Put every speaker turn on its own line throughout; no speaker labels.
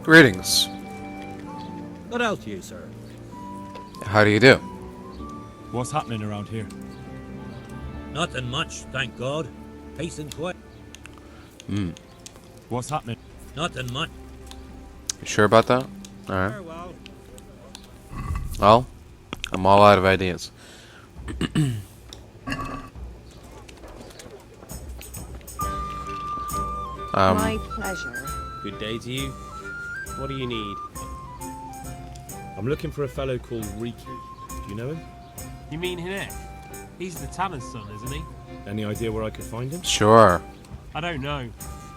Greetings.
What else you, sir?
How do you do?
What's happening around here?
Nothing much, thank God. Peace and quiet.
What's happening?
Nothing much.
You sure about that? Alright.
Very well.
Well, I'm all out of ideas.
My pleasure.
Good day to you. What do you need?
I'm looking for a fellow called Reeky. Do you know him?
You mean Hinek? He's the tanner's son, isn't he?
Any idea where I could find him?
Sure.
I don't know.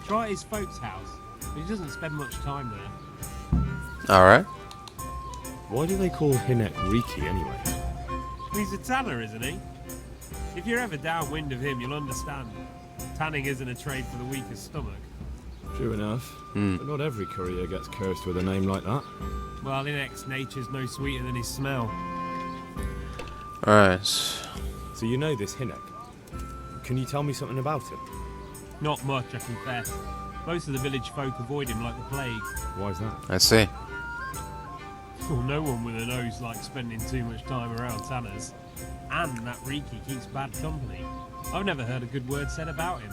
Try his folks' house, but he doesn't spend much time there.
Alright.
Why do they call Hinek Reeky anyway?
He's a tanner, isn't he? If you're ever downwind of him, you'll understand. Tanning isn't a trade for the weakest stomach.
True enough. But not every courier gets cursed with a name like that.
Well, Hinek's nature's no sweeter than his smell.
Alright.
So you know this Hinek. Can you tell me something about him?
Not much, I confess. Most of the village folk avoid him like the plague.
Why is that?
I see.
Well, no one with a nose likes spending too much time around tanners. And that Reeky keeps bad company. I've never heard a good word said about him.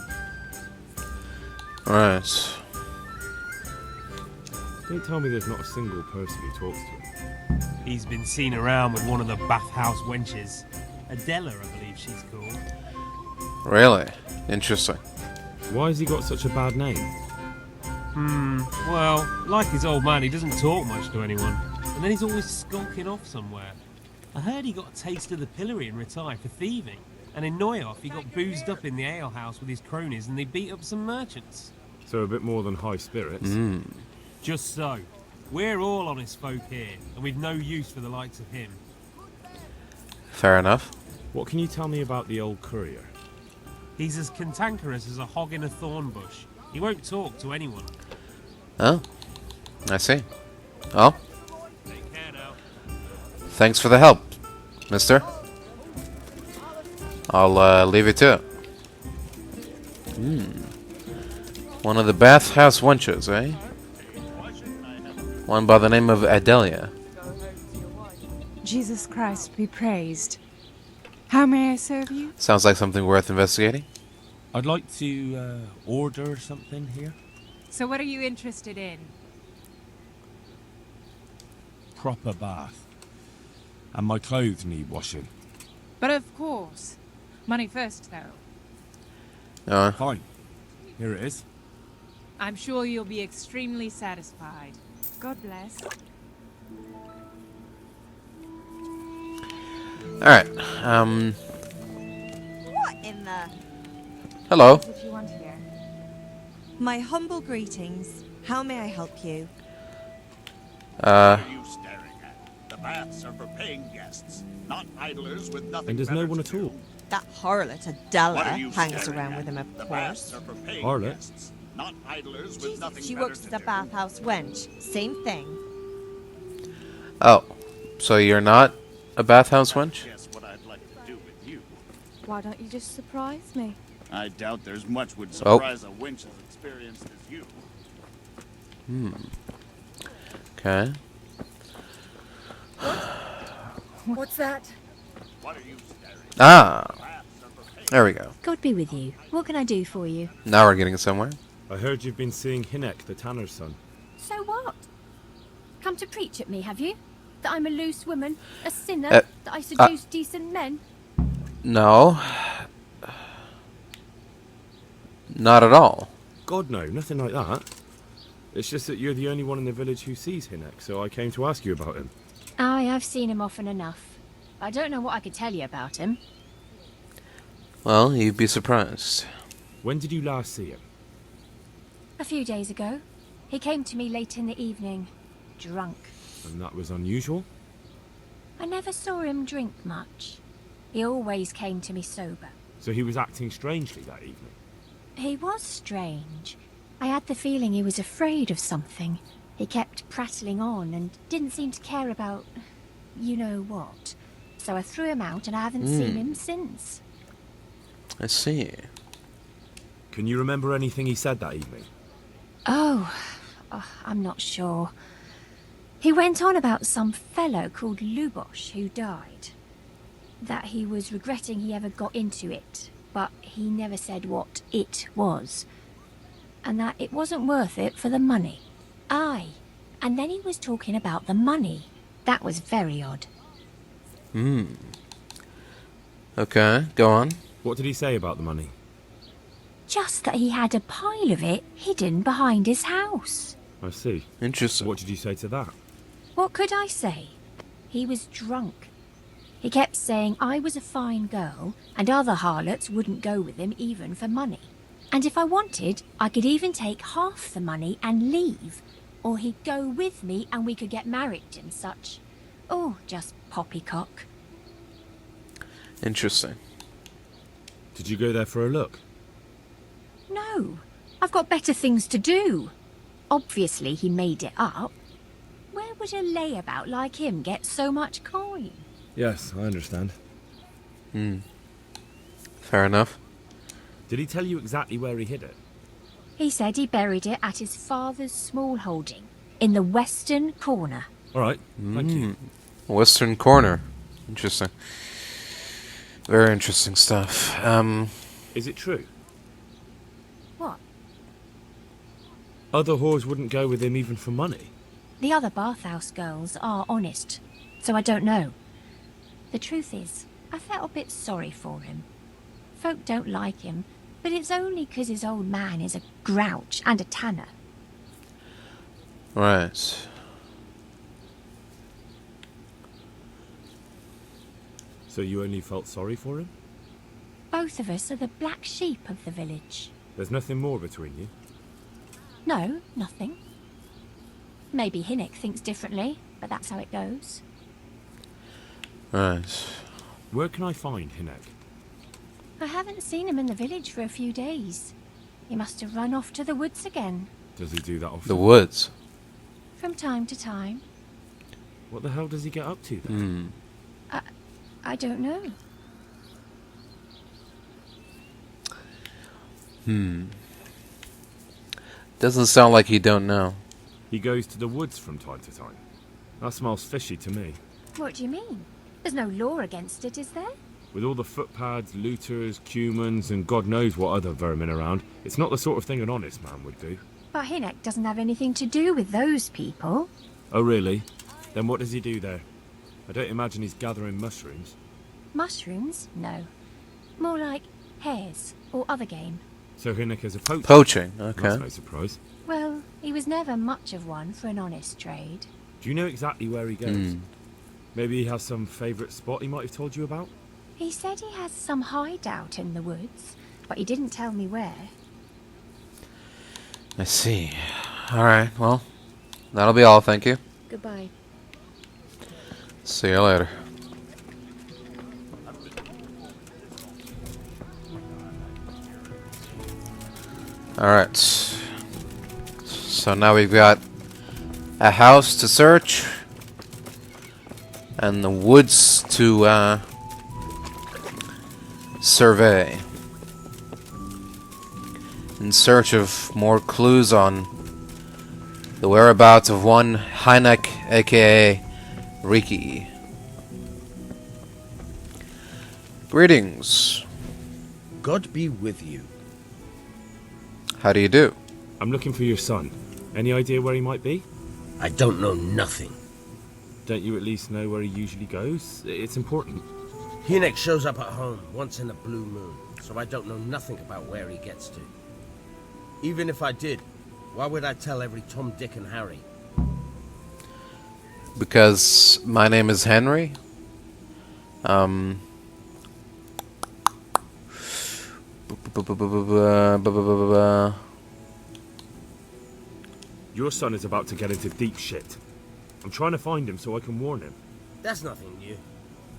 Alright.
Don't tell me there's not a single person who talks to him.
He's been seen around with one of the bathhouse wenches. Adela, I believe she's called.
Really? Interesting.
Why has he got such a bad name?
Well, like his old man, he doesn't talk much to anyone. And then he's always skulking off somewhere. I heard he got a taste of the pillory and retired for thieving. And in Neuhof, he got boozed up in the alehouse with his cronies and they beat up some merchants.
So a bit more than high spirits.
Just so. We're all honest folk here, and we've no use for the likes of him.
Fair enough.
What can you tell me about the old courier?
He's as cantankerous as a hog in a thorn bush. He won't talk to anyone.
Oh. I see. Well,
Take care now.
thanks for the help, mister. I'll leave it to it. One of the bathhouse wenches, eh? One by the name of Adelia.
Jesus Christ be praised. How may I serve you?
Sounds like something worth investigating.
I'd like to order something here.
So what are you interested in?
Proper bath. And my clothes need washing.
But of course. Money first, though.
Fine. Here it is.
I'm sure you'll be extremely satisfied. God bless.
Alright,
What in the...
hello.
What you want here?
My humble greetings. How may I help you?
What are you staring at? The baths are for paying guests, not idlers with nothing.
And there's
better
no one
to
at
do.
all.
That harlot Adela
What are you
hangs
staring
around
at?
with him, of
The
course.
baths are for paying
Harlot?
guests, not idlers with
Jesus,
nothing
she
better
works
to
as a
do.
bathhouse wench. Same thing.
Oh, so you're not a bathhouse wench?
Guess what I'd like to do with you.
Why don't you just surprise me?
I doubt there's much would
Oh.
surprise a wench as experienced as you.
Okay.
What's that?
What are you staring at?
Ah,
Baths are for paying
there we go.
God be with you. What can I do for you?
Now we're getting somewhere.
I heard you've been seeing Hinek, the tanner's son.
So what? Come to preach at me, have you? That I'm a loose woman, a sinner,
that
I seduce decent men?
No. Not at all.
God, no, nothing like that. It's just that you're the only one in the village who sees Hinek, so I came to ask you about him.
Aye, I've seen him often enough. I don't know what I could tell you about him.
Well, you'd be surprised.
When did you last see him?
A few days ago. He came to me late in the evening, drunk.
And that was unusual?
I never saw him drink much. He always came to me sober.
So he was acting strangely that evening?
He was strange. I had the feeling he was afraid of something. He kept prattling on and didn't seem to care about you know what. So I threw him out and I haven't seen him since.
I see.
Can you remember anything he said that evening?
Oh, I'm not sure. He went on about some fellow called Lubosh who died. That he was regretting he ever got into it, but he never said what it was. And that it wasn't worth it for the money. Aye. And then he was talking about the money. That was very odd.
Okay, go on.
What did he say about the money?
Just that he had a pile of it hidden behind his house.
I see.
Interesting.
What did you say to that?
What could I say? He was drunk. He kept saying I was a fine girl, and other harlots wouldn't go with him even for money. And if I wanted, I could even take half the money and leave. Or he'd go with me and we could get married and such. Oh, just poppycock.
Interesting.
Did you go there for a look?
No, I've got better things to do. Obviously he made it up. Where would a layabout like him get so much coin?
Yes, I understand.
Fair enough.
Did he tell you exactly where he hid it?
He said he buried it at his father's small holding, in the western corner.
All right, thank you.
Western corner. Interesting. Very interesting stuff.
Is it true?
What?
Other whores wouldn't go with him even for money?
The other bathhouse girls are honest, so I don't know. The truth is, I felt a bit sorry for him. Folk don't like him, but it's only 'cause his old man is a grouch and a tanner.
Right.
So you only felt sorry for him?
Both of us are the black sheep of the village.
There's nothing more between you?
No, nothing. Maybe Hinnick thinks differently, but that's how it goes.
Right.
Where can I find Hinnick?
I haven't seen him in the village for a few days. He must have run off to the woods again.
Does he do that often?
The woods.
From time to time.
What the hell does he get up to then?
I don't know.
Doesn't sound like you don't know.
He goes to the woods from time to time. That smells fishy to me.
What do you mean? There's no law against it, is there?
With all the footpads, looters, cumans, and God knows what other vermin around, it's not the sort of thing an honest man would do.
But Hinnick doesn't have anything to do with those people.
Oh, really? Then what does he do there? I don't imagine he's gathering mushrooms.
Mushrooms? No. More like hares or other game.
So Hinnick is a poacher?
Poaching.
That's
Okay.
no surprise.
Well, he was never much of one for an honest trade.
Do you know exactly where he goes? Maybe he has some favourite spot he might have told you about?
He said he has some hideout in the woods, but he didn't tell me where.
I see. Alright, well, that'll be all, thank you.
Goodbye.
See you later. Alright. So now we've got a house to search and the woods to survey in search of more clues on the whereabouts of one Hynek, aka Reeky. Greetings.
God be with you.
How do you do?
I'm looking for your son. Any idea where he might be?
I don't know nothing.
Don't you at least know where he usually goes? It's important.
Hinnick shows up at home once in a blue moon, so I don't know nothing about where he gets to. Even if I did, why would I tell every Tom, Dick and Harry?
Because my name is Henry.
Your son is about to get into deep shit. I'm trying to find him so I can warn him.
That's nothing new.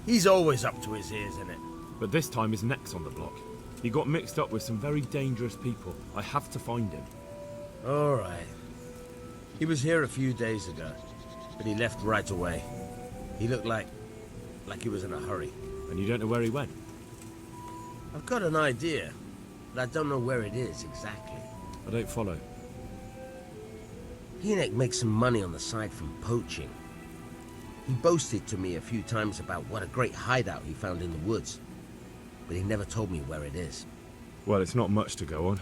He's always up to his ears in it.
But this time his neck's on the block. He got mixed up with some very dangerous people. I have to find him.
All right. He was here a few days ago, but he left right away. He looked like he was in a hurry.
And you don't know where he went?
I've got an idea, but I don't know where it is exactly.
I don't follow.
Hinek makes some money on the side from poaching. He boasted to me a few times about what a great hideout he found in the woods, but he never told me where it is.
Well, it's not much to go on,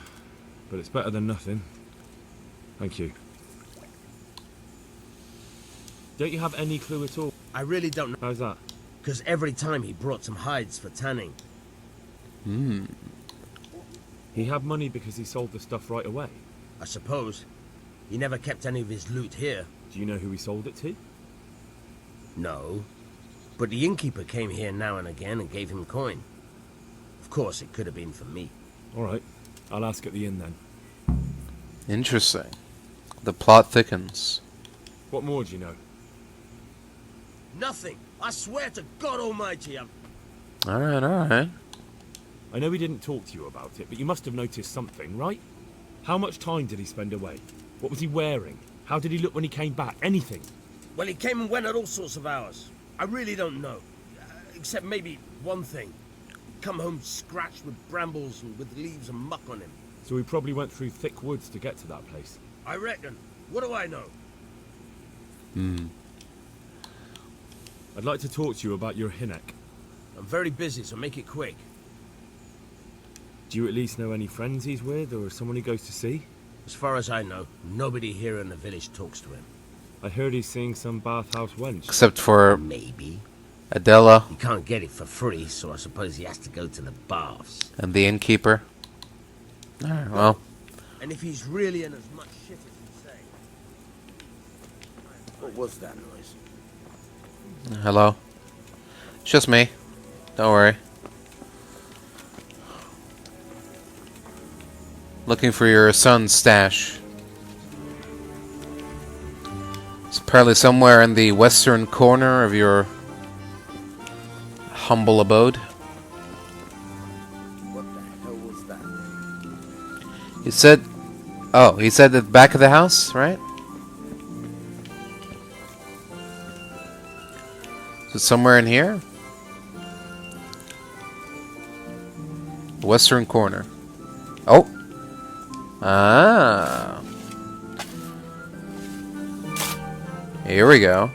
but it's better than nothing. Thank you. Don't you have any clue at all?
I really don't know.
How's that?
Because every time he brought some hides for tanning.
He had money because he sold the stuff right away.
I suppose. He never kept any of his loot here.
Do you know who he sold it to?
No. But the innkeeper came here now and again and gave him coin. Of course, it could have been for me.
All right. I'll ask at the inn then.
Interesting. The plot thickens.
What more do you know?
Nothing. I swear to God Almighty, I'm...
Alright, alright.
I know he didn't talk to you about it, but you must have noticed something, right? How much time did he spend away? What was he wearing? How did he look when he came back? Anything?
Well, he came and went at all sorts of hours. I really don't know. Except maybe one thing. Come home scratched with brambles and with leaves and muck on him.
So he probably went through thick woods to get to that place.
I reckon. What do I know?
I'd like to talk to you about your Hinek.
I'm very busy, so make it quick.
Do you at least know any friends he's with, or someone he goes to see?
As far as I know, nobody here in the village talks to him.
I heard he's seeing some bathhouse wench.
Except for
Maybe.
Adela
He can't get it for free, so I suppose he has to go to the baths.
and the innkeeper. Alright, well.
And if he's really in as much shit as you say... What was that noise?
Hello. It's just me. Don't worry. Looking for your son's stash. It's apparently somewhere in the western corner of your humble abode.
What the hell was that?
He said... Oh, he said at the back of the house, right? So somewhere in here? Western corner. Oh! Ah! Here we go.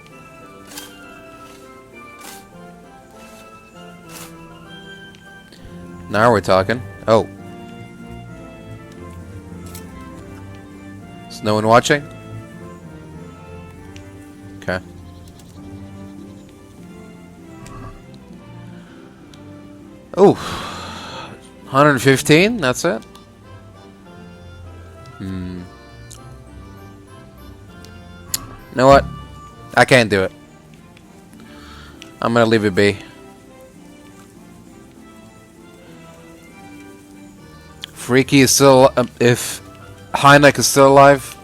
Now we're talking. Oh. Is no one watching? Okay. Oh. 115? That's it? You know what? I can't do it. I'm gonna leave it be. If Reeky is still, if Hinek is still alive,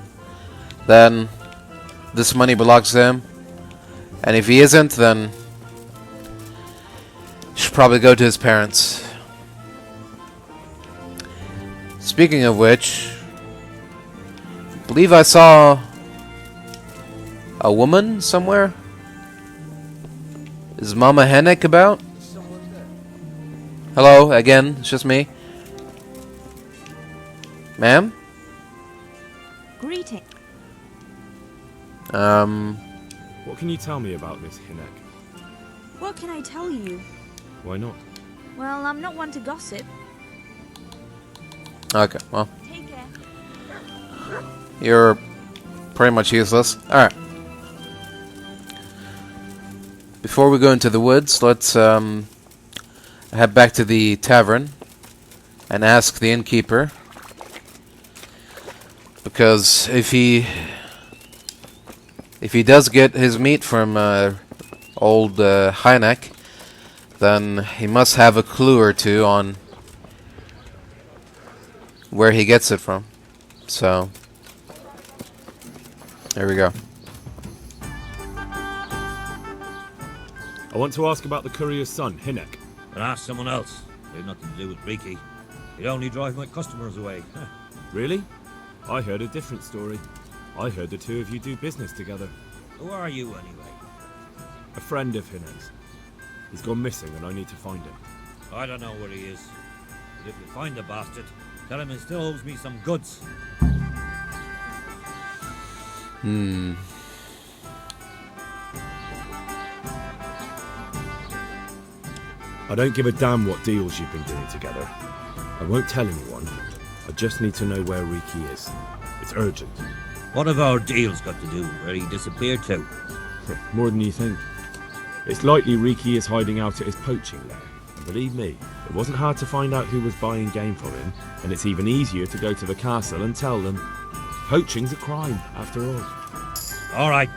then this money belongs to him. And if he isn't, then he should probably go to his parents. Speaking of which, I believe I saw a woman somewhere. Is Mama Hinek about? Hello, again, it's just me. Ma'am?
Greeting.
What can you tell me about this Hinek?
What can I tell you?
Why not?
Well, I'm not one to gossip.
Okay, well,
Take care.
you're pretty much useless. Alright. Before we go into the woods, let's head back to the tavern and ask the innkeeper. Because if he does get his meat from old Hinek, then he must have a clue or two on where he gets it from. So, there we go.
I want to ask about the courier's son, Hinek.
But ask someone else. They have nothing to do with Reeky. He'd only drive my customers away.
Really? I heard a different story. I heard the two of you do business together.
Who are you, anyway?
A friend of Hinek's. He's gone missing and I need to find him.
I don't know where he is. But if you find the bastard, tell him he still owes me some goods.
I don't give a damn what deals you've been doing together. I won't tell anyone. I just need to know where Reeky is. It's urgent.
What have our deals got to do where he disappeared to?
More than you think. It's likely Reeky is hiding out at his poaching lair. And believe me, it wasn't hard to find out who was buying game for him, and it's even easier to go to the castle and tell them. Poaching's a crime, after all.
All right.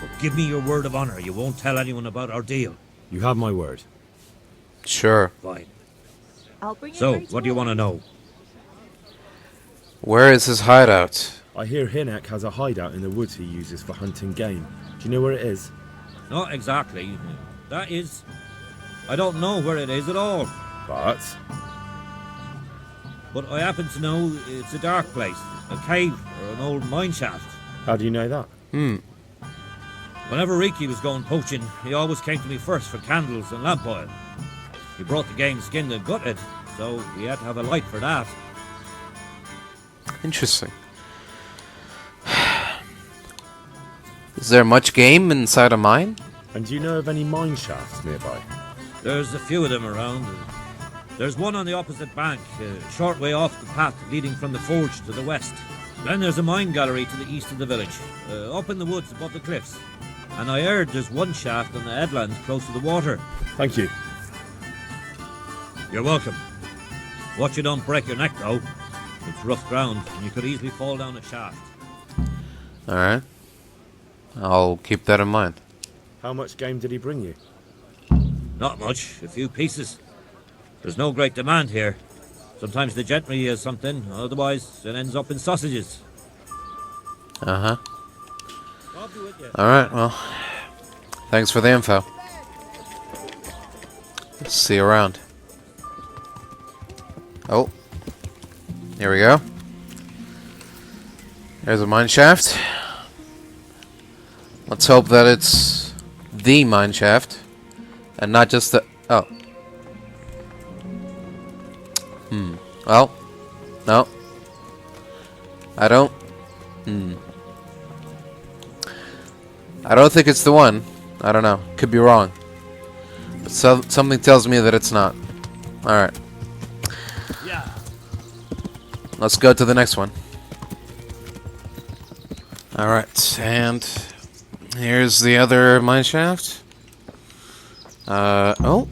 But give me your word of honor you won't tell anyone about our deal.
You have my word.
Sure.
Fine.
I'll bring it
So,
right
what do you want to know?
Where is his hideout?
I hear Hinek has a hideout in the woods he uses for hunting game. Do you know where it is?
Not exactly. That is... I don't know where it is at all.
But
I happen to know it's a dark place. A cave or an old mine shaft.
how do you know that?
Whenever Reeky was going poaching, he always came to me first for candles and lamp oil. He brought the game skinned and gutted, so we had to have a light for that.
Interesting. Is there much game inside a mine?
And do you know of any mine shafts nearby?
There's a few of them around. There's one on the opposite bank, a short way off the path leading from the forge to the west. Then there's a mine gallery to the east of the village, up in the woods above the cliffs. And I heard there's one shaft on the headlands close to the water.
Thank you.
You're welcome. Watch you don't break your neck, though. It's rough ground, and you could easily fall down a shaft.
Alright. I'll keep that in mind.
How much game did he bring you?
Not much, a few pieces. There's no great demand here. Sometimes the gentry has something, otherwise it ends up in sausages.
Uh-huh.
I'll be with you.
Alright, well. Thanks for the info. See you around. Oh. Here we go. There's a mine shaft. Let's hope that it's the mine shaft. And not just the... Oh. Well. No. I don't... I don't think it's the one. I don't know. Could be wrong. But something tells me that it's not. Alright.
Yeah.
Let's go to the next one. Alright, and here's the other mine shaft. Oh.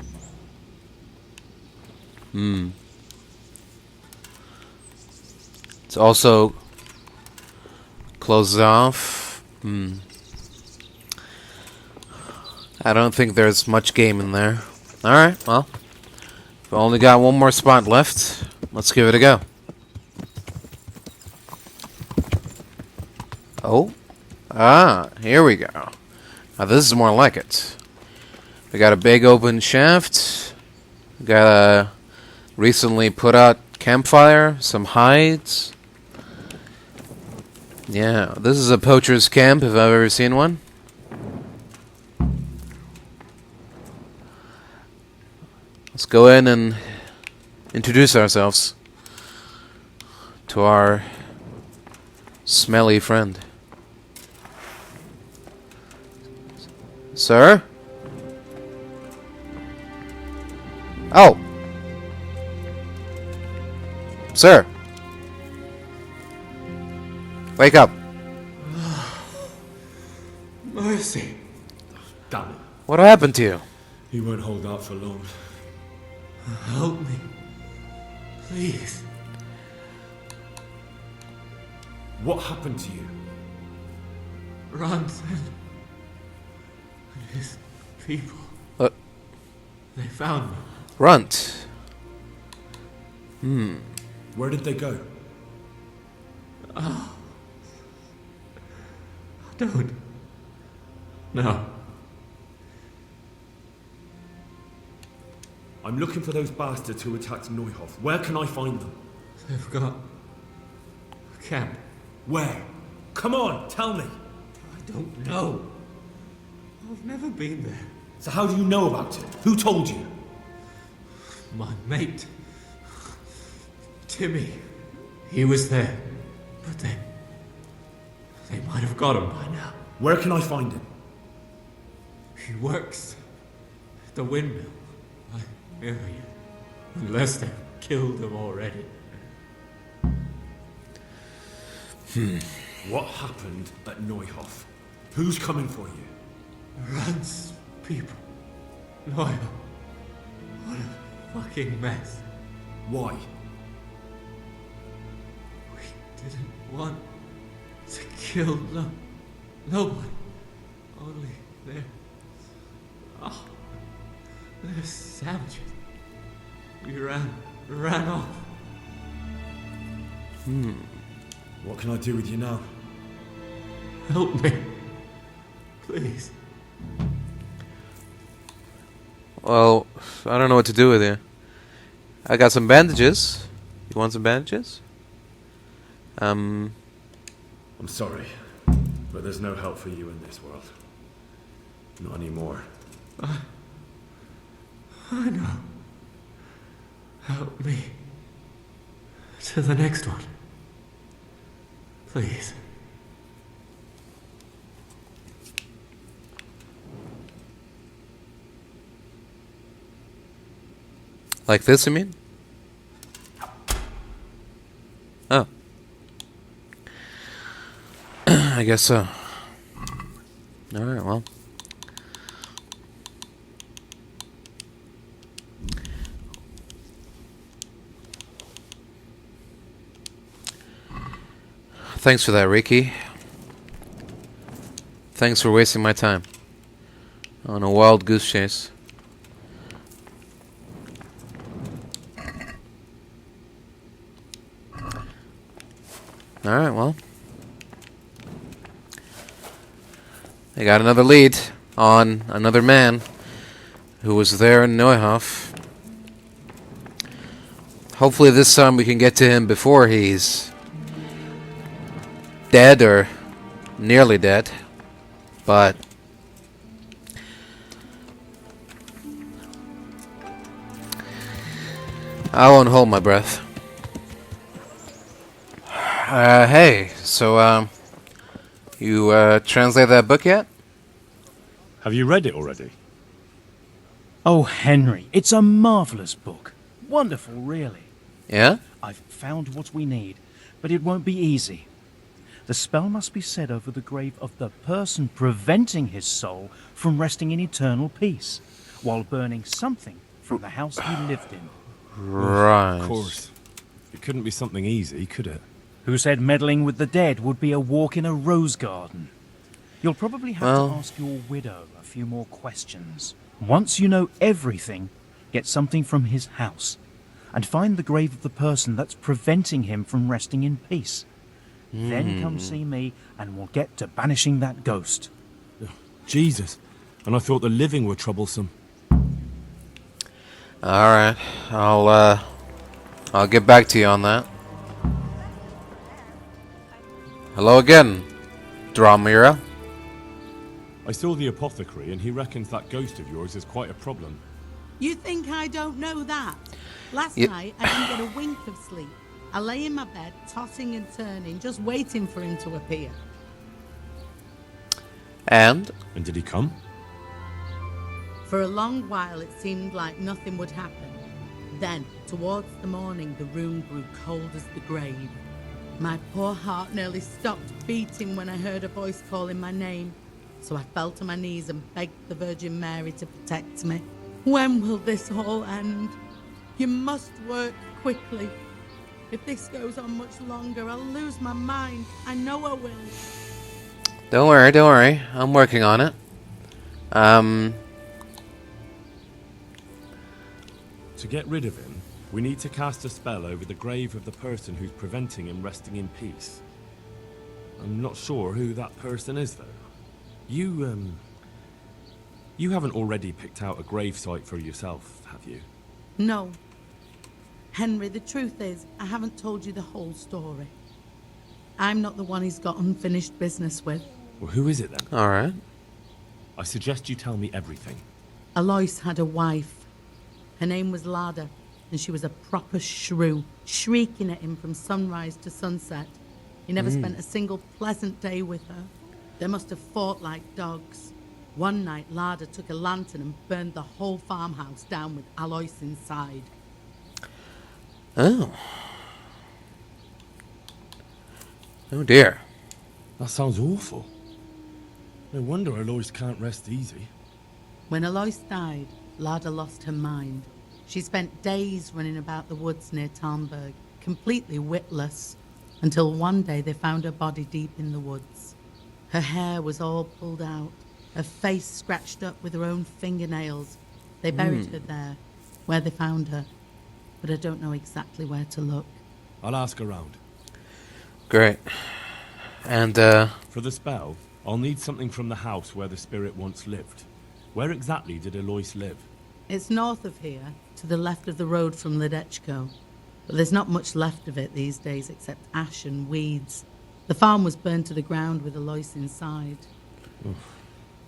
It's also closed off. I don't think there's much game in there. Alright, well. We've only got one more spot left. Let's give it a go. Oh. Ah, here we go. Now this is more like it. We got a big open shaft. We got a recently put out campfire, some hides. Yeah, this is a poacher's camp if I've ever seen one. Let's go in and introduce ourselves to our smelly friend. Sir? Oh! Sir! Wake up!
Mercy. Damn it.
What happened to you?
He won't hold out for long.
Help me. Please.
What happened to you?
Ranson and his people.
What?
They found me.
Runt.
Where did they go?
Oh. I don't. No.
I'm looking for those bastards who attacked Neuhof. Where can I find them?
They've got a camp.
Where? Come on, tell me.
I don't know. I've never been there.
So how do you know about it? Who told you?
My mate, Timmy. He was there. But might have got him by now.
Where can I find him?
He works at the windmill. I hear you. Unless they've killed him already.
What happened at Neuhof? Who's coming for you?
Runs people. Loyal. What a fucking mess.
Why?
We didn't want to kill nobody. Only they're... Oh, they're savages. We ran off.
What can I do with you now?
Help me. Please.
Well, I don't know what to do with you. I got some bandages. You want some bandages?
I'm sorry, but there's no help for you in this world. Not anymore.
I know. Help me. To the next one. Please.
Like this, you mean? Oh. I guess so. Alright, well. Thanks for that, Reeky. Thanks for wasting my time on a wild goose chase. Alright, well. I got another lead on another man who was there in Neuhof. Hopefully this time we can get to him before he's dead or nearly dead. But I won't hold my breath. Hey, so, you, translate that book yet?
Have you read it already?
Oh, Henry, it's a marvellous book. Wonderful, really.
Yeah?
I've found what we need, but it won't be easy. The spell must be said over the grave of the person preventing his soul from resting in eternal peace, while burning something from the house he lived in.
Right.
Of course. It couldn't be something easy, could it?
Who said meddling with the dead would be a walk in a rose garden? You'll probably have to ask your widow a few more questions. Once you know everything, get something from his house, and find the grave of the person that's preventing him from resting in peace. Then come see me, and we'll get to banishing that ghost.
Jesus, and I thought the living were troublesome.
Alright, I'll get back to you on that. Hello again, Dramira.
I saw the apothecary, and he reckons that ghost of yours is quite a problem.
You think I don't know that? Last night, I didn't get a wink of sleep. I lay in my bed, tossing and turning, just waiting for him to appear.
And
did he come?
For a long while, it seemed like nothing would happen. Then, towards the morning, the room grew cold as the grave. My poor heart nearly stopped beating when I heard a voice calling my name. So I fell to my knees and begged the Virgin Mary to protect me. When will this all end? You must work quickly. If this goes on much longer, I'll lose my mind. I know I will.
Don't worry. I'm working on it.
To get rid of him, we need to cast a spell over the grave of the person who's preventing him resting in peace. I'm not sure who that person is, though. You haven't already picked out a grave site for yourself, have you?
No. Henry, the truth is, I haven't told you the whole story. I'm not the one he's got unfinished business with.
Well, who is it then?
Alright.
I suggest you tell me everything.
Alois had a wife. Her name was Lada, and she was a proper shrew, shrieking at him from sunrise to sunset. He never spent a single pleasant day with her. They must have fought like dogs. One night, Lada took a lantern and burned the whole farmhouse down with Alois inside.
Oh. Oh dear.
That sounds awful. No wonder Alois can't rest easy.
When Alois died, Lada lost her mind. She spent days running about the woods near Tarnberg, completely witless, until one day they found her body deep in the woods. Her hair was all pulled out, her face scratched up with her own fingernails. They buried her there, where they found her, but I don't know exactly where to look.
I'll ask around.
Great. And,
For the spell, I'll need something from the house where the spirit once lived. Where exactly did Alois live?
It's north of here, to the left of the road from Ledetchko. But there's not much left of it these days except ash and weeds. The farm was burned to the ground with Alois inside.
Oof,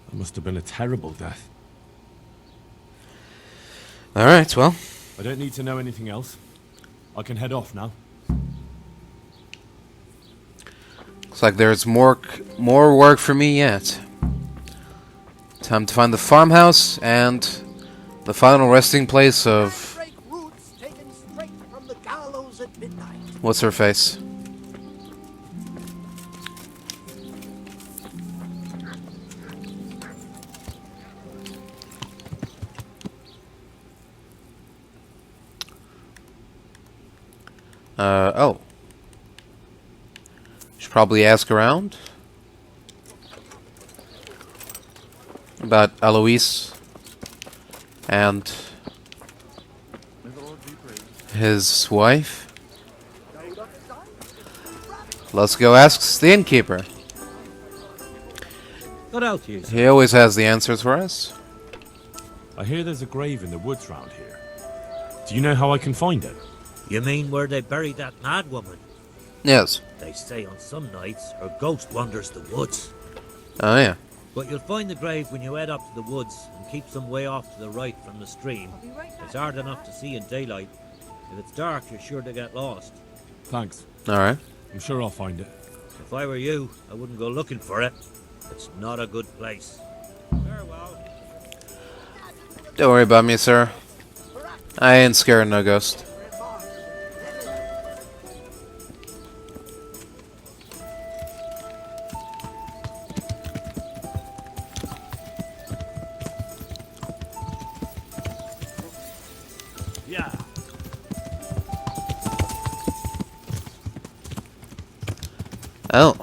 that must have been a terrible death.
alright, well.
I don't need to know anything else. I can head off now.
Looks like there's more work for me yet. Time to find the farmhouse and the final resting place of... What's her face? Oh. Should probably ask around about Alois and his wife. Let's go ask the innkeeper.
Good out, you.
He always has the answers for us.
I hear there's a grave in the woods round here. Do you know how I can find it?
You mean where they buried that mad woman?
Yes.
They say on some nights her ghost wanders the woods.
Oh, yeah.
But you'll find the grave when you head up to the woods and keep some way off to the right from the stream. It's hard enough to see in daylight. If it's dark, you're sure to get lost.
Thanks.
Alright.
I'm sure I'll find it.
If I were you, I wouldn't go looking for it. It's not a good place. Farewell.
Don't worry about me, sir. I ain't scared of no ghost.
Yeah.
Oh.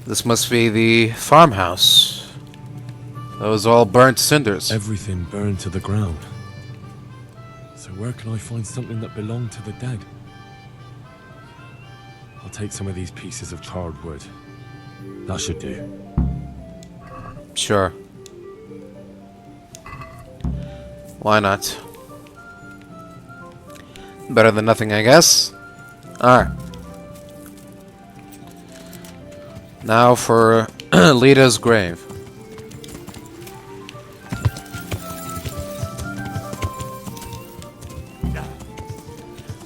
This must be the farmhouse. Those all burnt cinders.
Everything burned to the ground. So where can I find something that belonged to the dead? I'll take some of these pieces of charred wood. That should do.
Sure. Why not? Better than nothing, I guess. Alright. Now for Lita's grave.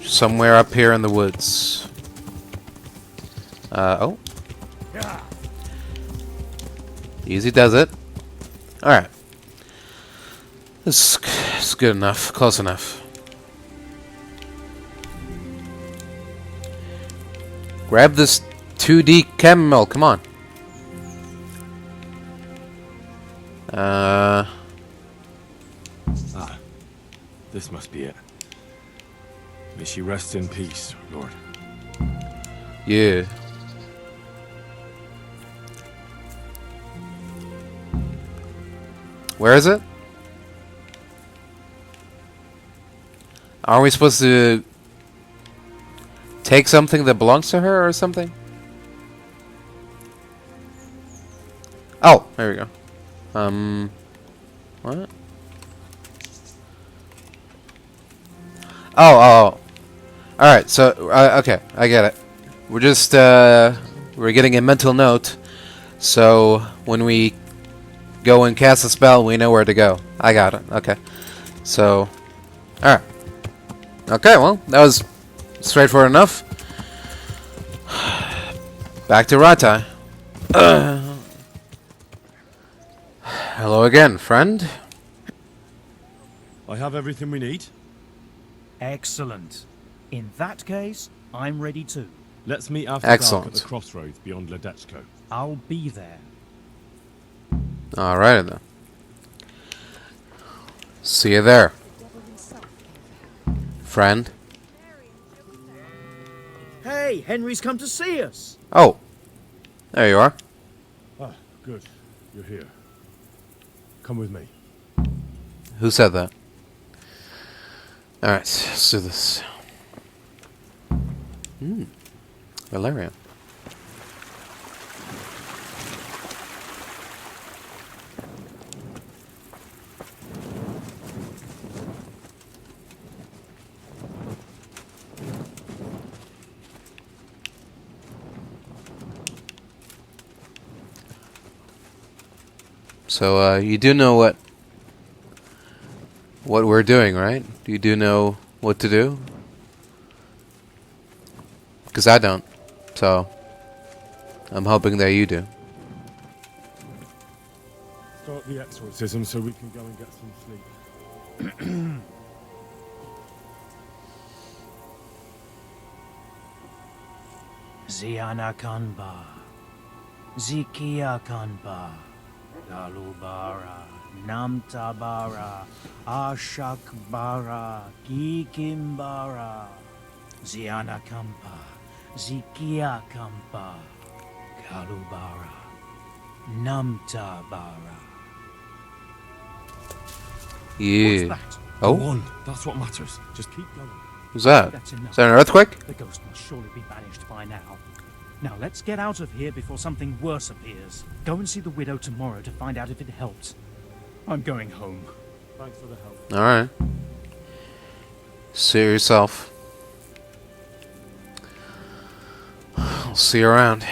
Somewhere up here in the woods. Oh. Easy does it. Alright. This is good enough. Close enough. Grab this 2D chamomile. Come on.
This must be it. May she rest in peace, Lord.
Yeah. Where is it? Are we supposed to take something that belongs to her or something? Oh, there we go. What? Oh. Alright, so, okay, I get it. We're just, we're getting a mental note, so when we go and cast a spell, we know where to go. I got it, okay. So, alright. Okay, well, that was straightforward enough. Back to Ratai. Hello again, friend.
I have everything we need.
Excellent. In that case, I'm ready too.
Let's meet after
Excellent.
dark at the crossroads beyond Ledetchko.
I'll be there.
Alright then. See you there. Friend.
Hey, Henry's come to see us.
Oh. There you are.
Ah, good. You're here. Come with me.
Who said that? Alright, let's do this. Valerian. So, you do know what we're doing, right? You do know what to do? Because I don't. So, I'm hoping that you do.
Start the exorcism so we can go and get some sleep.
Ziana Kanba. Zikia Kanba. Galubara. Namtabara. Ashakbara. Kikimbara. Ziana Kampa. Zikia Kampa. Galubara. Namtabara.
Yeah.
What's that?
Oh?
Go on. That's what matters. Just keep going.
Who's that?
That's enough.
Is that an earthquake?
The ghost must surely be banished by now. Now let's get out of here before something worse appears. Go and see the widow tomorrow to find out if it helps. I'm going home.
Thanks for the help.
Alright. See yourself. I'll see you around.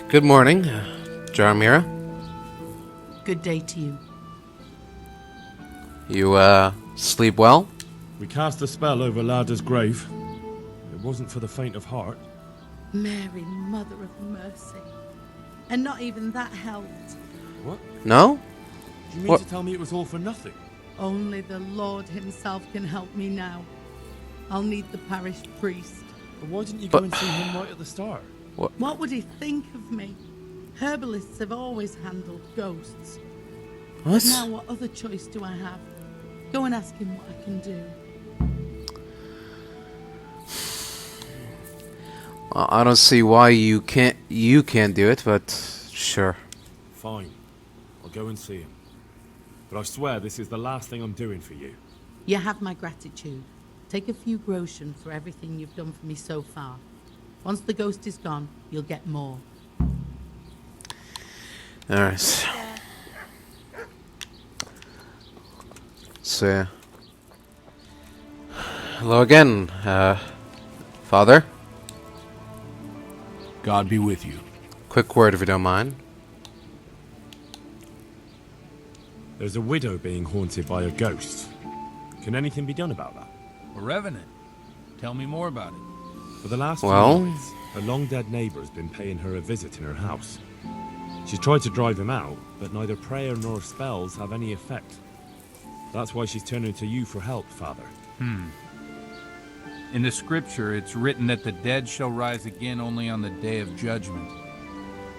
Good morning, Jarmira.
Good day to you.
You, sleep well?
We cast a spell over Lada's grave. It wasn't for the faint of heart.
Mary, Mother of Mercy. And not even that helped.
What?
No?
Do you mean
What?
to tell me it was all for nothing?
Only the Lord himself can help me now. I'll need the parish priest.
But why didn't you go and see him right at the start?
What would he think of me? Herbalists have always handled ghosts.
What?
But now what other choice do I have? Go and ask him what I can do.
Well, I don't see why you can't do it, but sure.
Fine. I'll go and see him. But I swear this is the last thing I'm doing for you.
You have my gratitude. Take a few groschen for everything you've done for me so far. Once the ghost is gone, you'll get more.
Alright. So, hello again, Father.
God be with you.
Quick word if you don't mind.
There's a widow being haunted by a ghost. Can anything be done about that?
A revenant. Tell me more about it.
For the last few
Well?
nights, her long-dead neighbour has been paying her a visit in her house. She's tried to drive him out, but neither prayer nor spells have any effect. That's why she's turning to you for help, Father.
In the scripture, it's written that the dead shall rise again only on the day of judgment.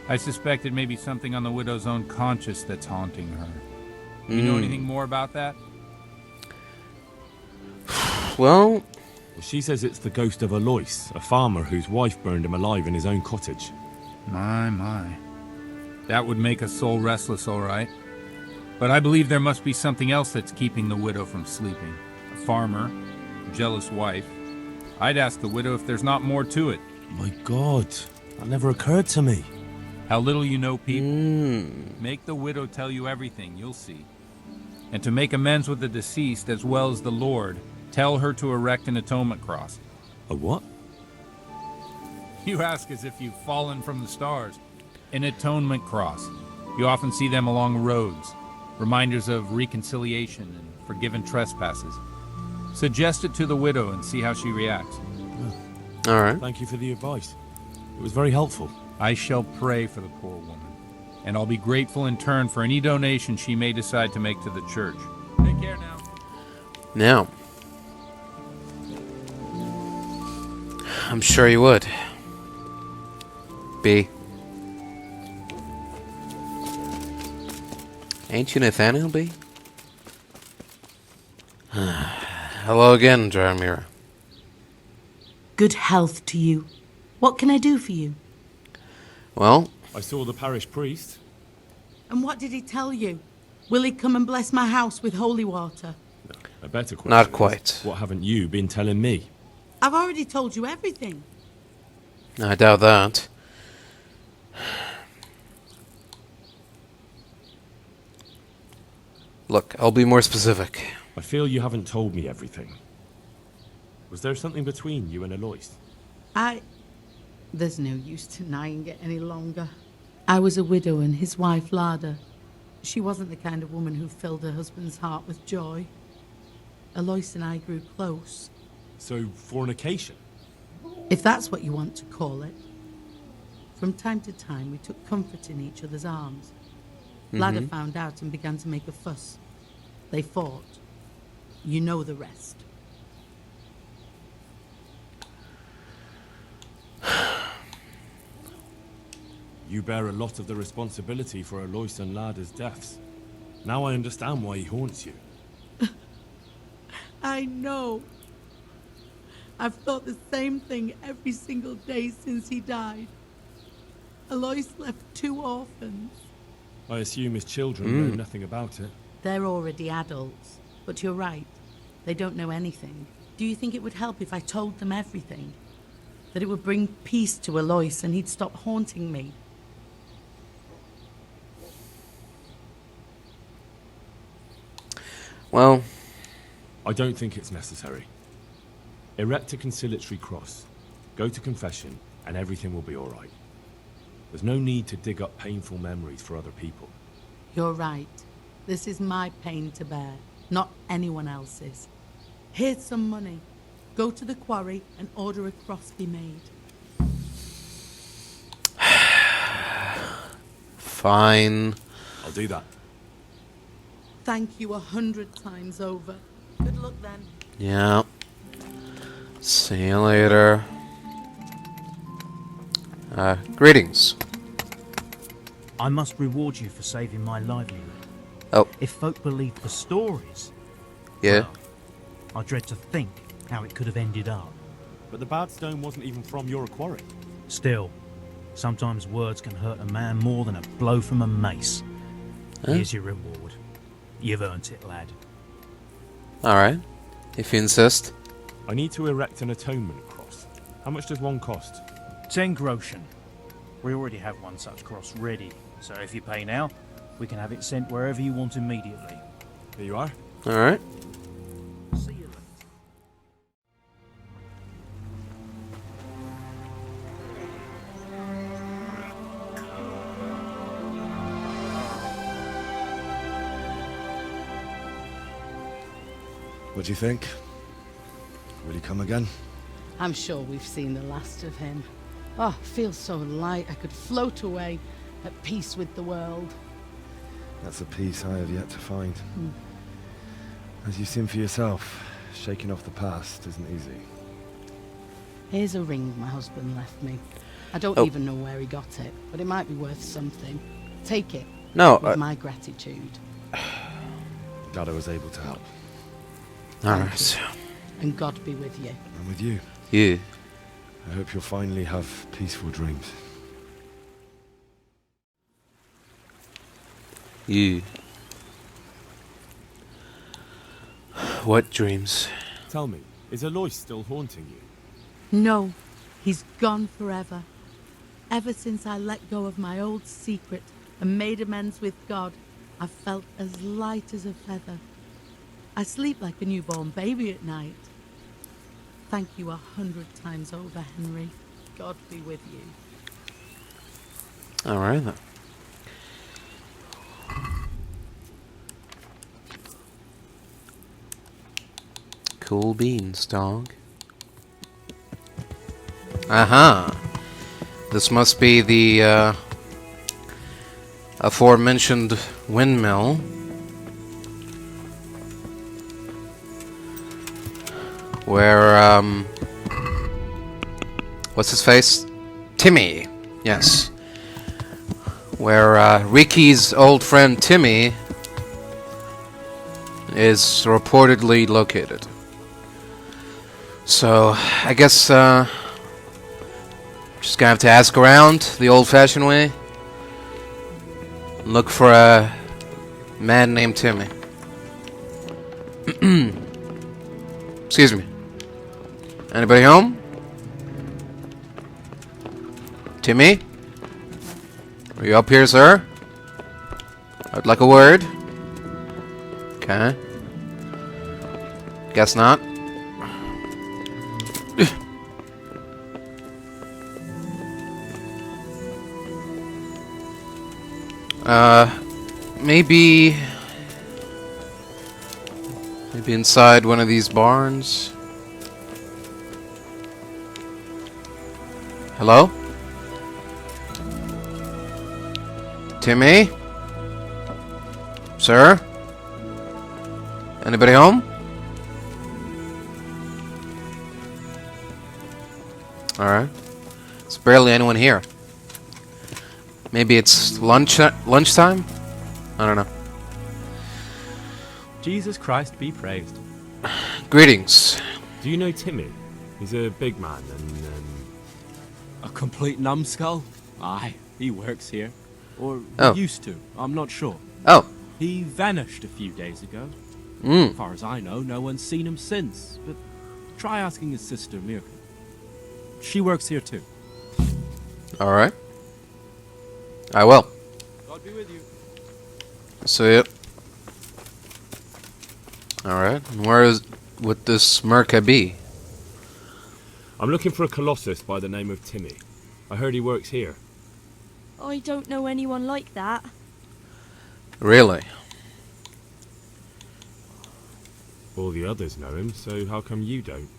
I suspect it may be something on the widow's own conscience that's haunting her. You know anything more about that?
Well,
She says it's the ghost of Alois, a farmer whose wife burned him alive in his own cottage.
My. That would make a soul restless, all right. But I believe there must be something else that's keeping the widow from sleeping. A farmer, a jealous wife. I'd ask the widow if there's not more to it.
My God, that never occurred to me.
How little you know, people. Make the widow tell you everything, you'll see. And to make amends with the deceased as well as the Lord, tell her to erect an atonement cross.
A what?
You ask as if you've fallen from the stars. An atonement cross. You often see them along roads. Reminders of reconciliation and forgiven trespasses. Suggest it to the widow and see how she reacts.
Alright.
Thank you for the advice. It was very helpful.
I shall pray for the poor woman, and I'll be grateful in turn for any donation she may decide to make to the church. Take care now.
Now, I'm sure you would. B. Ain't you Nathaniel, B? Hello again, Jarmira.
Good health to you. What can I do for you?
Well,
I saw the parish priest.
And what did he tell you? Will he come and bless my house with holy water?
A better question.
Not quite.
What haven't you been telling me?
I've already told you everything.
I doubt that. Look, I'll be more specific.
I feel you haven't told me everything. Was there something between you and Alois?
There's no use denying it any longer. I was a widow and his wife Lada. She wasn't the kind of woman who filled her husband's heart with joy. Alois and I grew close.
So, fornication?
If that's what you want to call it. From time to time, we took comfort in each other's arms. Lada found out and began to make a fuss. They fought. You know the rest.
You bear a lot of the responsibility for Alois and Lada's deaths. Now I understand why he haunts you.
I know. I've thought the same thing every single day since he died. Alois left 2 orphans.
I assume his children know nothing about it.
They're already adults. But you're right. They don't know anything. Do you think it would help if I told them everything? That it would bring peace to Alois and he'd stop haunting me?
Well,
I don't think it's necessary. Erect a conciliatory cross, go to confession, and everything will be all right. There's no need to dig up painful memories for other people.
You're right. This is my pain to bear, not anyone else's. Here's some money. Go to the quarry and order a cross be made.
fine.
I'll do that.
Thank you 100 times over. Good luck then.
Yeah. See you later. Greetings.
I must reward you for saving my livelihood.
Oh.
If folk believed the stories,
Yeah.
well, I dread to think how it could have ended up.
But the bad stone wasn't even from your quarry.
Still, sometimes words can hurt a man more than a blow from a mace.
Huh?
Here's your reward. You've earned it, lad.
Alright. If you insist.
I need to erect an atonement cross. How much does one cost?
10 groschen. We already have one such cross ready, so if you pay now, we can have it sent wherever you want immediately.
Here you are.
Alright.
See you later.
What do you think? Will he come again?
I'm sure we've seen the last of him. Oh, feels so light I could float away at peace with the world.
That's a peace I have yet to find. As you've seen for yourself, shaking off the past isn't easy.
Here's a ring my husband left me. I don't even know where he got it, but it might be worth something. Take it.
No.
With my gratitude.
Glad I was able to help.
Alright.
And God be with you.
And with you.
You.
I hope you'll finally have peaceful dreams.
You. What dreams?
Tell me, is Alois still haunting you?
No, he's gone forever. Ever since I let go of my old secret and made amends with God, I've felt as light as a feather. I sleep like a newborn baby at night. Thank you 100 times over, Henry. God be with you.
Alright then. Cool beans, dog. Uh-huh. This must be the aforementioned windmill. Where, what's his face? Timmy. Yes. Where, Reeky's old friend Timmy is reportedly located. So, I guess, just gonna have to ask around the old-fashioned way. Look for a man named Timmy. Excuse me. Anybody home? Timmy? Are you up here, sir? I'd like a word. Okay. Guess not. Maybe inside one of these barns. Hello? Timmy? Sir? Anybody home? Alright. There's barely anyone here. Maybe it's lunchtime? I don't know.
Jesus Christ be praised.
Greetings.
Do you know Timmy? He's a big man and,
A complete numbskull? Aye, he works here. Or
Oh.
used to, I'm not sure.
Oh.
He vanished a few days ago.
Mm.
As far as I know, no one's seen him since. But try asking his sister, Mirka. She works here too.
Alright. I will.
God be with you.
See it. Alright. Where would this Mirka be?
I'm looking for a colossus by the name of Timmy. I heard he works here.
I don't know anyone like that.
Really?
All the others know him, so how come you don't?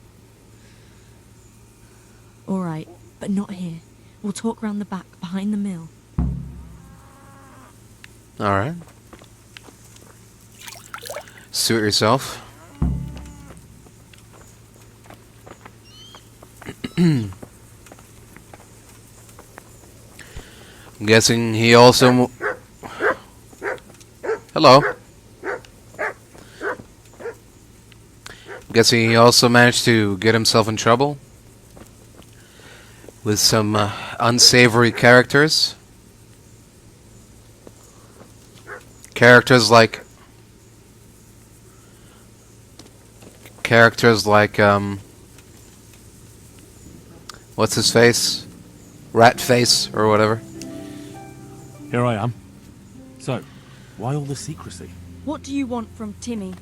Alright, but not here. We'll talk round the back, behind the mill.
Alright. Suit yourself. I'm guessing he also... Hello. I'm guessing he also managed to get himself in trouble with some unsavory characters. Characters like what's his face? Rat face or whatever.
Here I am. So, why all the secrecy?
What do you want from Timmy?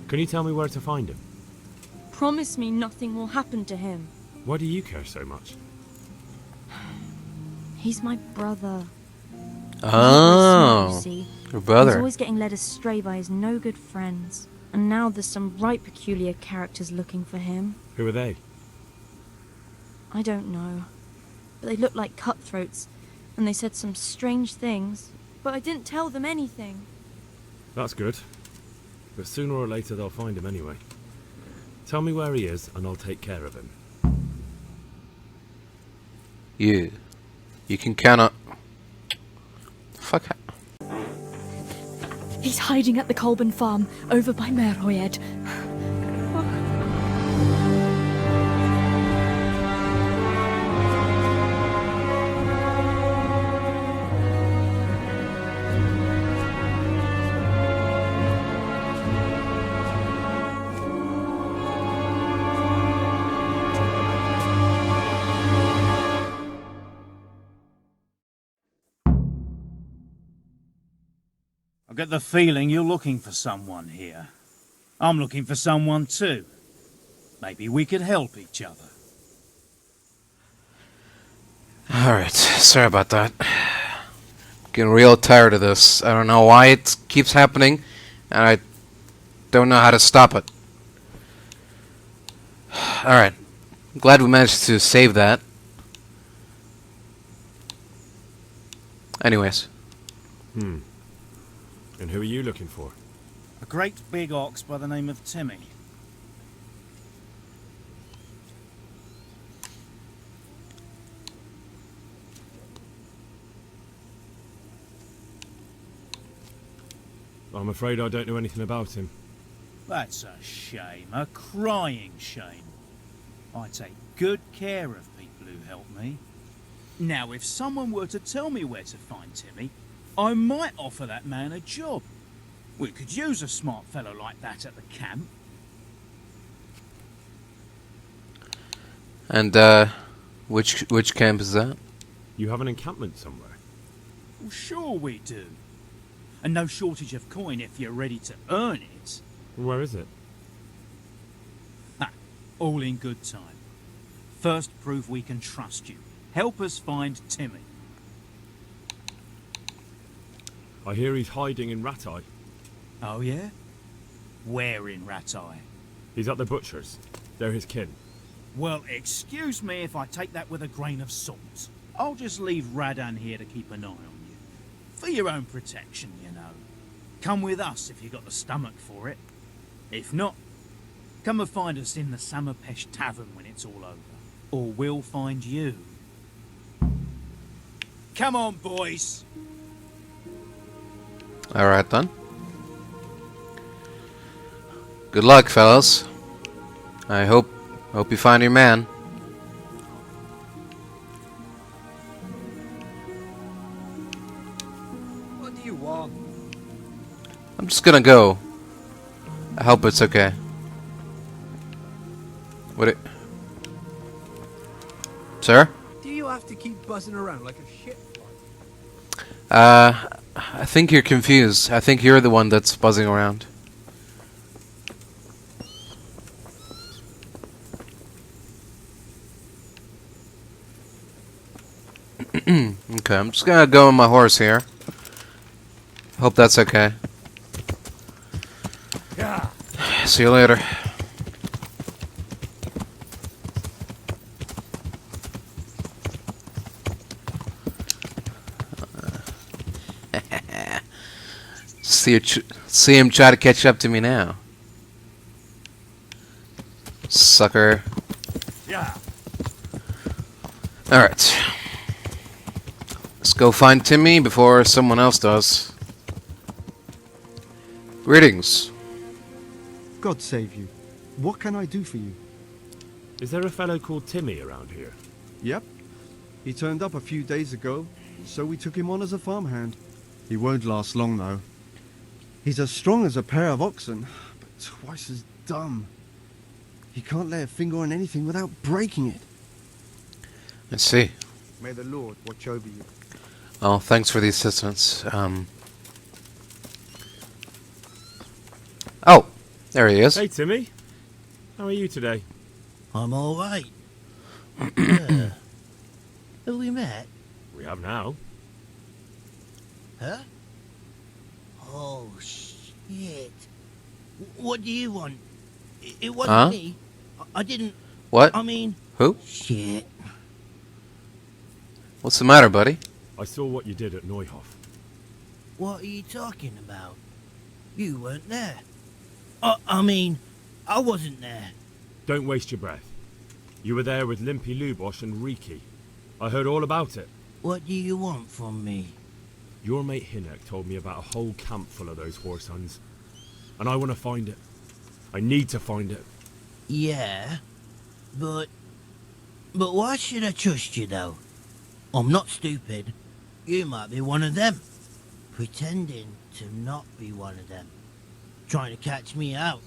Can you tell me where to find him?
Promise me nothing will happen to him.
Why do you care so much?
He's my brother.
Oh,
You see.
your brother.
He's always getting led astray by his no-good friends. And now there's some right peculiar characters looking for him.
Who are they?
I don't know. But they look like cutthroats. And they said some strange things. But I didn't tell them anything.
That's good. But sooner or later they'll find him anyway. Tell me where he is and I'll take care of him.
You can count on... Fuck.
He's hiding at the Colburn farm, over by Merhoyed.
I get the feeling you're looking for someone here. I'm looking for someone too. Maybe we could help each other.
Alright, sorry about that. Getting real tired of this. I don't know why it keeps happening, and I don't know how to stop it. Alright. Glad we managed to save that. Anyways.
And who are you looking for?
A great big ox by the name of Timmy.
I'm afraid I don't know anything about him.
That's a shame, a crying shame. I take good care of people who help me. Now, if someone were to tell me where to find Timmy, I might offer that man a job. We could use a smart fellow like that at the camp.
And, which camp is that?
You have an encampment somewhere?
Well, sure we do. And no shortage of coin if you're ready to earn it.
Where is it?
Ha! All in good time. First, prove we can trust you. Help us find Timmy.
I hear he's hiding in Ratai.
Oh, yeah? Where in Ratai?
He's at the butcher's. They're his kin.
Well, excuse me if I take that with a grain of salt. I'll just leave Radan here to keep an eye on you. For your own protection, you know. Come with us if you got the stomach for it. If not, come and find us in the Samapesh Tavern when it's all over. Or we'll find you. Come on, boys!
Alright then. Good luck, fellas. I hope you find your man.
What do you want?
I'm just gonna go. I hope it's okay. What it... Sir?
Do you have to keep buzzing around like a shit?
I think you're confused. I think you're the one that's buzzing around. Okay, I'm just gonna go on my horse here. Hope that's okay.
Yeah.
See you later. See him try to catch up to me now. Sucker.
Yeah.
Alright. Let's go find Timmy before someone else does. Greetings.
God save you. What can I do for you?
Is there a fellow called Timmy around here?
Yep. He turned up a few days ago, so we took him on as a farmhand. He won't last long, though. He's as strong as a pair of oxen, but twice as dumb. He can't lay a finger on anything without breaking it.
Let's see.
May the Lord watch over you.
Oh, thanks for the assistance. Oh, there he is.
Hey, Timmy. How are you today?
I'm all right. Have we met?
We have now.
Huh? Oh, shit. What do you want? It wasn't me. I didn't...
What?
I mean...
Who?
Shit.
What's the matter, buddy?
I saw what you did at Neuhof.
What are you talking about? You weren't there. I mean, I wasn't there.
Don't waste your breath. You were there with Limpy Lubosh and Reeky. I heard all about it.
What do you want from me?
Your mate Hinek told me about a whole camp full of those horse huns. And I want to find it. I need to find it.
Yeah, but why should I trust you, though? I'm not stupid. You might be one of them. Pretending to not be one of them. Trying to catch me out.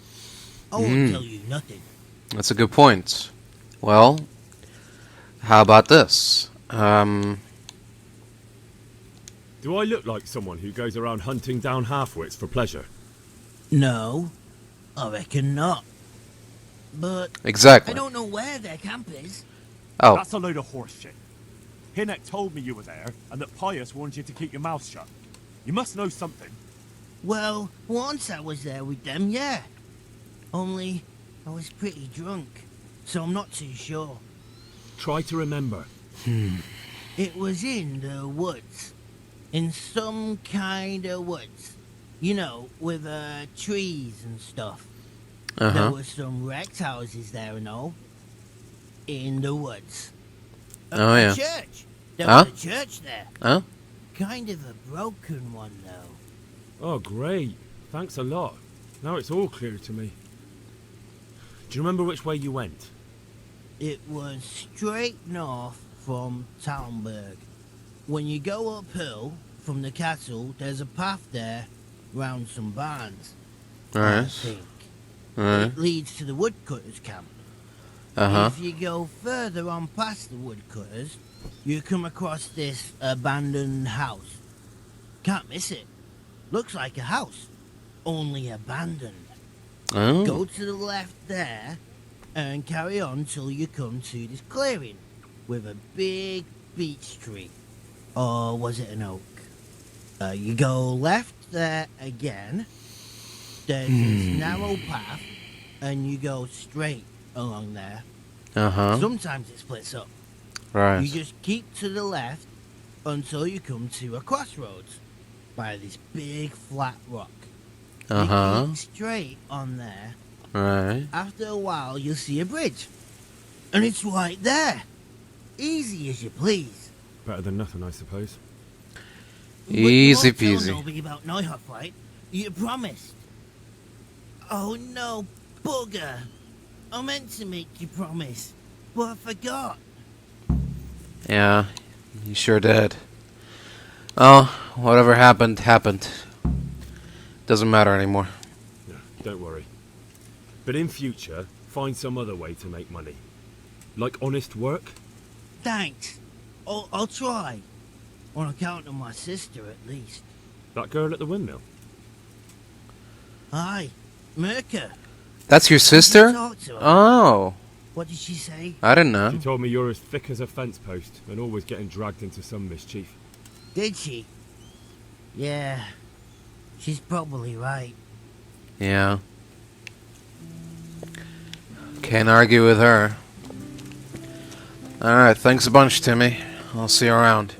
I won't tell you nothing.
That's a good point. Well, how about this?
Do I look like someone who goes around hunting down half-wits for pleasure?
No, I reckon not. But
Exactly.
I don't know where their camp is.
Oh.
That's a load of horse shit. Hinek told me you were there, and that Pius warned you to keep your mouth shut. You must know something.
Well, once I was there with them, yeah. Only, I was pretty drunk. so I'm not too sure.
Try to remember.
It was in the woods. In some kind of woods. You know, with trees and stuff. There were some wrecked houses there and all. In the woods.
Oh, yeah.
A church. There was a church there.
Huh?
Kind of a broken one, though.
Oh, great. Thanks a lot. Now it's all clear to me. Do you remember which way you went?
It was straight north from Talmberg. When you go uphill from the castle, there's a path there round some barns. I think. It leads to the woodcutters' camp. If you go further on past the woodcutters, you come across this abandoned house. Can't miss it. Looks like a house, only abandoned. Go to the left there and carry on till you come to this clearing with a big beech tree. Or was it an oak? You go left there again. There's this narrow path and you go straight along there. Sometimes it splits up.
Right.
You just keep to the left until you come to a crossroads by this big flat rock. You keep straight on there.
Right.
After a while, you'll see a bridge. And it's right there. Easy as you please.
Better than nothing, I suppose.
Easy
But you won't
peasy.
tell nobody about Neuhof, right? You promised. Oh no, bugger. I meant to make you promise, but I forgot.
Yeah, you sure did. Oh, whatever happened, happened. Doesn't matter anymore.
No, don't worry. But in future, find some other way to make money. Like honest work?
Thanks. I'll try. On account of my sister, at least.
That girl at the windmill?
Aye, Mirka.
That's your sister?
Talk to her.
Oh.
What did she say?
I didn't know.
She told me you're as thick as a fence post and always getting dragged into some mischief.
Did she? Yeah. She's probably right.
Yeah. Can't argue with her. Alright, thanks a bunch, Timmy. I'll see you around.